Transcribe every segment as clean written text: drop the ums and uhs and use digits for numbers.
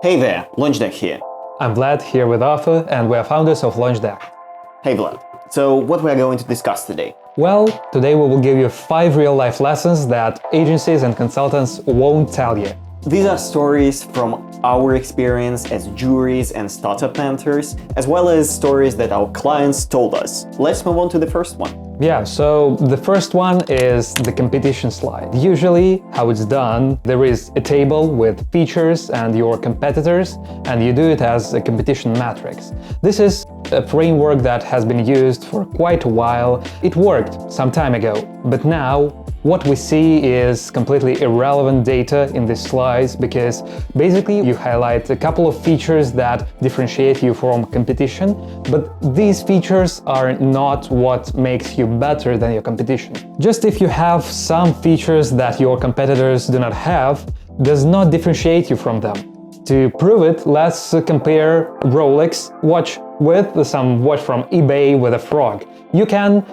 Hey there, LaunchDeck here. I'm Vlad, here with Arthur, and we are founders of LaunchDeck. Hey Vlad. So what we are going to discuss today? Well, today we will give you 5 real-life lessons that agencies and consultants won't tell you. These are stories from our experience as juries and startup mentors, as well as stories that our clients told us. Let's move on to the first one. Yeah, so the first one is the competition slide. Usually, how it's done, there is a table with features and your competitors, and you do it as a competition matrix. This is a framework that has been used for quite a while. It worked some time ago, but now what we see is completely irrelevant data in these slides, because basically you highlight a couple of features that differentiate you from competition, but these features are not what makes you better than your competition. Just if you have some features that your competitors do not have, does not differentiate you from them. To prove it, let's compare Rolex watch with some watch from eBay with a frog. You can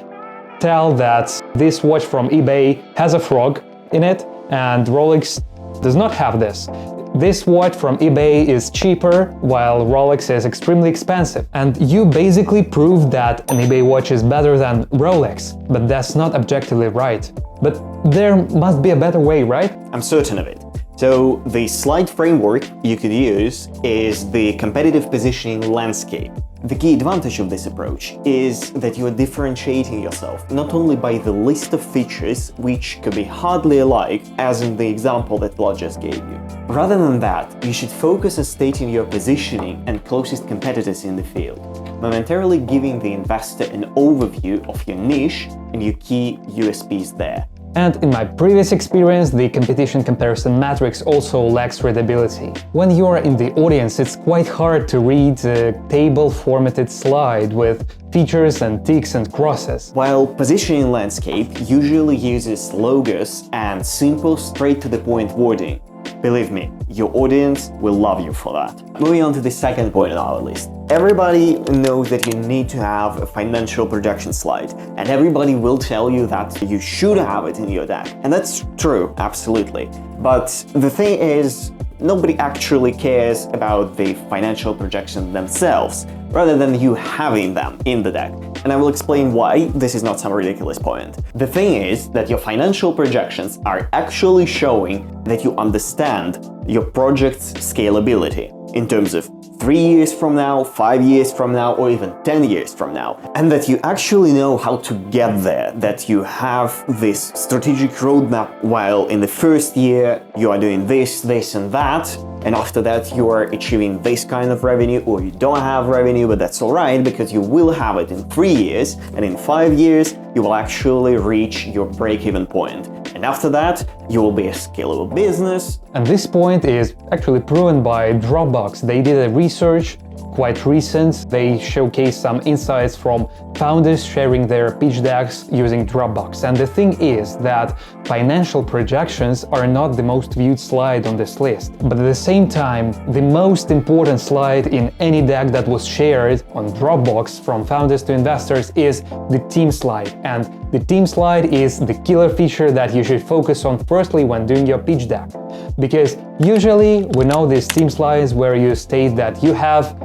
tell that this watch from eBay has a frog in it, and Rolex does not have this. This watch from eBay is cheaper, while Rolex is extremely expensive. And you basically prove that an eBay watch is better than Rolex, but that's not objectively right. But there must be a better way, right? I'm certain of it. So the slide framework you could use is the competitive positioning landscape. The key advantage of this approach is that you are differentiating yourself not only by the list of features, which could be hardly alike, as in the example that Vlad just gave you. Rather than that, you should focus on stating your positioning and closest competitors in the field, momentarily giving the investor an overview of your niche and your key USPs there. And in my previous experience, the competition comparison matrix also lacks readability. When you are in the audience, it's quite hard to read a table-formatted slide with features and ticks and crosses. While positioning landscape usually uses logos and simple, straight-to-the-point wording. Believe me, your audience will love you for that. Moving on to the second point on our list. Everybody knows that you need to have a financial projection slide, and everybody will tell you that you should have it in your deck. And that's true, absolutely. But the thing is, nobody actually cares about the financial projections themselves, rather than you having them in the deck. And I will explain why this is not some ridiculous point. The thing is that your financial projections are actually showing that you understand your project's scalability in terms of 3 years from now, 5 years from now, or even 10 years from now. And that you actually know how to get there, that you have this strategic roadmap while in the first year you are doing this, this and that, and after that you are achieving this kind of revenue, or you don't have revenue, but that's alright because you will have it in 3 years, and in 5 years you will actually reach your break-even point. And after that, you will be a scalable business. And this point is actually proven by Dropbox. They did a research, quite recent. They showcased some insights from founders sharing their pitch decks using Dropbox. And the thing is that financial projections are not the most viewed slide on this list. But at the same time, the most important slide in any deck that was shared on Dropbox from founders to investors is the team slide. And the team slide is the killer feature that you should focus on firstly when doing your pitch deck. Because usually we know these team slides where you state that you have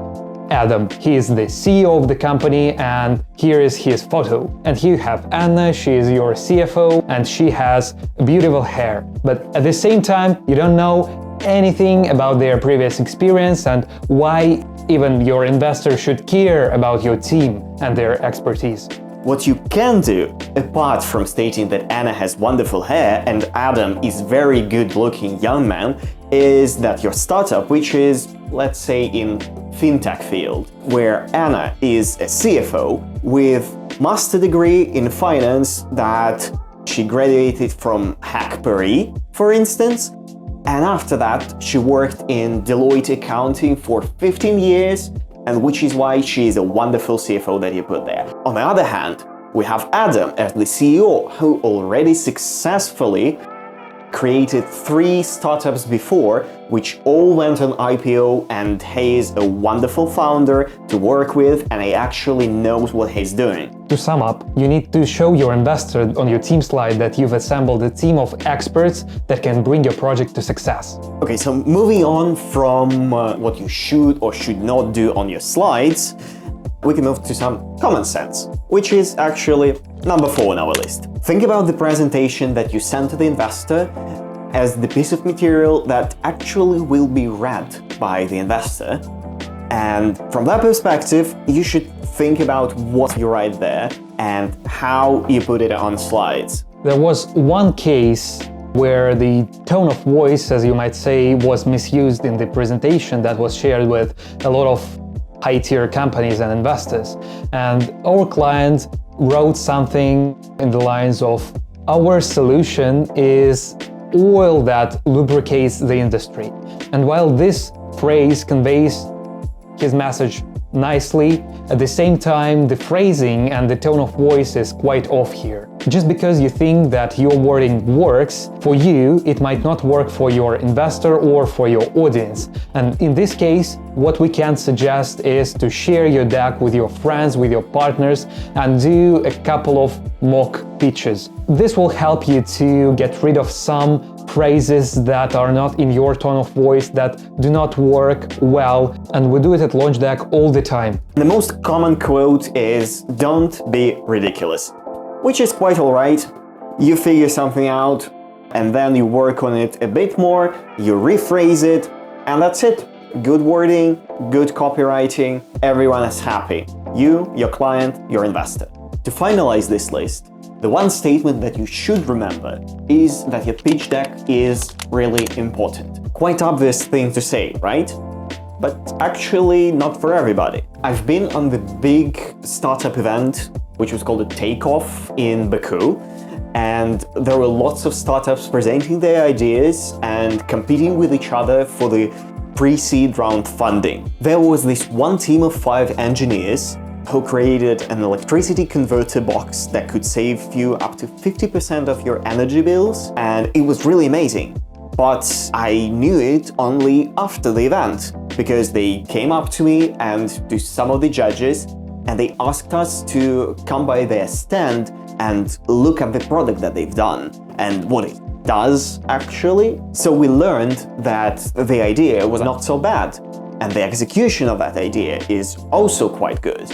Adam, he is the CEO of the company, and here is his photo. And here you have Anna, she is your CFO, and she has beautiful hair. But at the same time, you don't know anything about their previous experience and why even your investor should care about your team and their expertise. What you can do, apart from stating that Anna has wonderful hair and Adam is very good-looking young man, is that your startup, which is, let's say, in fintech field, where Anna is a CFO with master degree in finance that she graduated from Hack Paris, for instance, and after that she worked in Deloitte accounting for 15 years, and which is why she is a wonderful CFO that you put there. On the other hand, we have Adam as the CEO, who already successfully created 3 startups before, which all went on IPO, and he is a wonderful founder to work with, and he actually knows what he's doing. To sum up, you need to show your investor on your team slide that you've assembled a team of experts that can bring your project to success. Okay, so moving on from what you should or should not do on your slides, we can move to some common sense, which is actually number 4 on our list. Think about the presentation that you send to the investor as the piece of material that actually will be read by the investor. And from that perspective, you should think about what you write there and how you put it on slides. There was one case where the tone of voice, as you might say, was misused in the presentation that was shared with a lot of high-tier companies and investors. And our client wrote something in the lines of, "Our solution is oil that lubricates the industry." And while this phrase conveys his message nicely, at the same time the phrasing and the tone of voice is quite off here. Just because you think that your wording works for you, it might not work for your investor or for your audience. And in this case, what we can suggest is to share your deck with your friends, with your partners, and do a couple of mock pitches. This will help you to get rid of some phrases that are not in your tone of voice, that do not work well, and we do it at Launch Deck all the time. The most common quote is, "Don't be ridiculous," which is quite alright. You figure something out, and then you work on it a bit more, you rephrase it, and that's it. Good wording, good copywriting, everyone is happy. You, your client, your investor. To finalize this list, the one statement that you should remember is that your pitch deck is really important. Quite obvious thing to say, right? But actually not for everybody. I've been on the big startup event, which was called a Takeoff in Baku, and there were lots of startups presenting their ideas and competing with each other for the pre-seed round funding. There was this one team of 5 engineers who created an electricity converter box that could save you up to 50% of your energy bills, and it was really amazing. But I knew it only after the event, because they came up to me and to some of the judges, and they asked us to come by their stand and look at the product that they've done and what it does actually. So we learned that the idea was not so bad, and the execution of that idea is also quite good.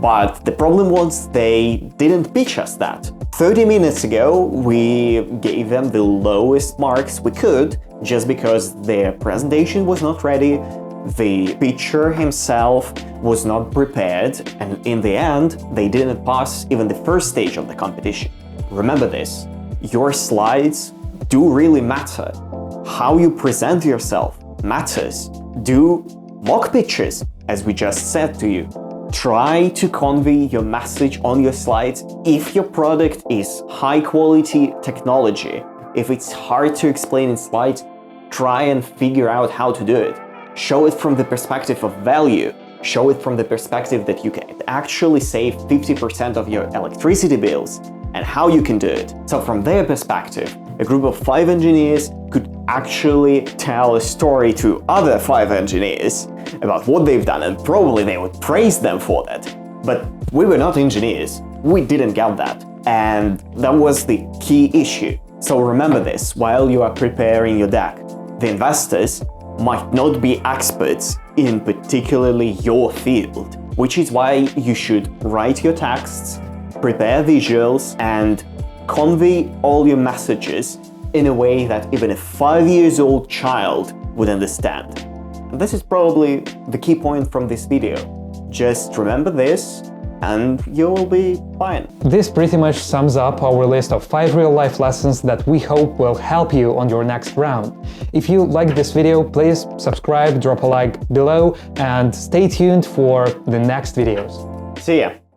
But the problem was they didn't pitch us that. 30 minutes ago, we gave them the lowest marks we could, just because their presentation was not ready, the pitcher himself was not prepared, and in the end, they didn't pass even the first stage of the competition. Remember this, your slides do really matter. How you present yourself matters. Do mock pitches, as we just said to you. Try to convey your message on your slides. If your product is high quality technology, if it's hard to explain in slides, try and figure out how to do it. Show it from the perspective of value. Show it from the perspective that you can actually save 50% of your electricity bills and how you can do it. So from their perspective, a group of 5 engineers could actually tell a story to other 5 engineers about what they've done, and probably they would praise them for that. But we were not engineers. We didn't get that. And that was the key issue. So remember this while you are preparing your deck. The investors might not be experts in particularly your field, which is why you should write your texts, prepare visuals, and convey all your messages in a way that even a 5-year-old child would understand. And this is probably the key point from this video. Just remember this and you will be fine. This pretty much sums up our list of 5 real-life lessons that we hope will help you on your next round. If you liked this video, please subscribe, drop a like below, and stay tuned for the next videos. See ya!